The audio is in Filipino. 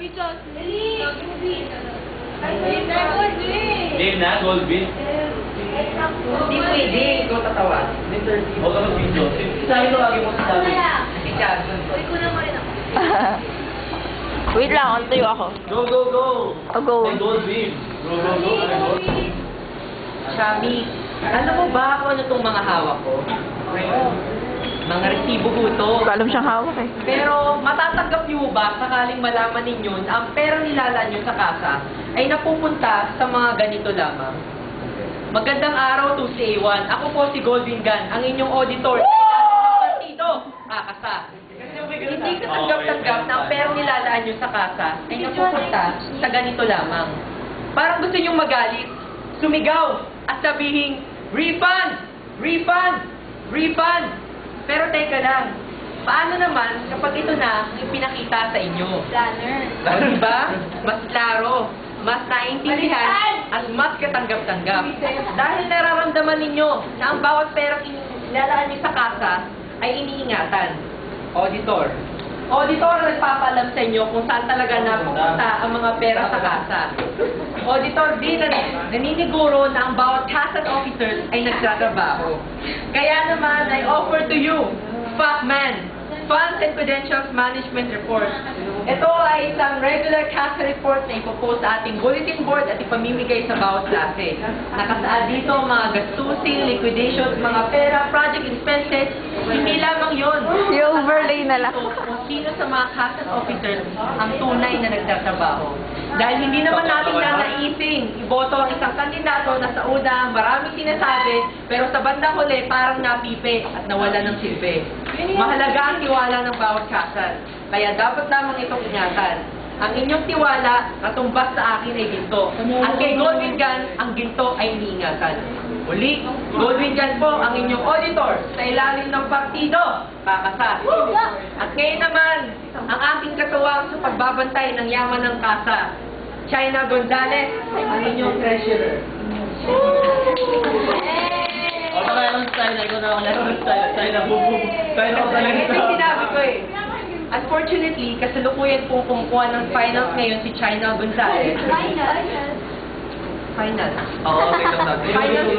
Si Jocelyn. Game na, gold beat. Hindi pwede, ikaw tatawa. Huwag ka mag-video. Sabi ko lagi mo sa sabi. Si Jackson. Wait lang, antayo ako. Go, go, go! Oh, go. May gold beat. Go, go, go. May gold beat. Chami, alam mo ba kung ano itong mga hawak ko? Mga resibo ko to. Hindi ko alam siyang hawak eh. Pero matatanggap niyo ba sakaling malaman ninyo na ang pera nilalaan niyo sa kasa ay napupunta sa mga ganito lamang? Magandang araw to si A1. Ako po si Goldwyn Gan, ang inyong auditor sa ilalim ng partido. Kasa. Hindi katanggap-tanggap na ang pera nilalaan niyo sa kasa ay napupunta sa ganito lamang. Parang gusto niyong magalit, sumigaw, at sabihin, refund! Refund! Refund! Pero teka lang, paano naman kapag ito na yung pinakita sa inyo? Planner. O diba? Mas klaro, mas naiintindihan, at mas katanggap-tanggap. Dahil nararamdaman ninyo na ang bawat perang inilalaan niyo sa kasa ay iniingatan. Auditor. Auditor ang nagpapaalam sa inyo kung saan talaga napupunta ang mga pera sa kasa. Auditor din na naniniguro na ang bawat hazard officers ay nagtatrabaho. Kaya naman, I offer to you, FACMAN, Funds and Credentials Management Report. Ito ay isang regular CASA report na ipopost sa ating bulletin board at ipamimigay sa bawat klase. Nakasaad dito ang mga gastusin, liquidations, mga pera, project expenses. Hindi lamang yun. I-overlay na lang. Kung sino sa mga CASA officers ang tunay na nagtatrabaho. Dahil hindi naman natin nanaising iboto ang isang kandidato na sa una maraming sinasabi, pero sa bandang huli parang napipe at nawala ng silbi. Mahalaga ang tiwala ng bawat kasal. Kaya dapat lamang itong ingatan. Ang inyong tiwala katumbas sa akin ay ginto. At kay Goldwyn Gan, ang ginto ay iniingatan. Uli, Goldwyn Gan po ang inyong auditor sa ilalim ng partido, Kakasa. At ngayon naman, ang aking katuwang sa pagbabantay ng yaman ng kasa, China Gonzalez, ang inyong treasurer. O, baka yung style na ikaw na ako yung style na bubu. Style na Ito yung sinabi ko eh. Unfortunately, kasalukuyan pong kumukuha ng finals ngayon si China Gonzalez. Final. Oo, okay lang natin. Finals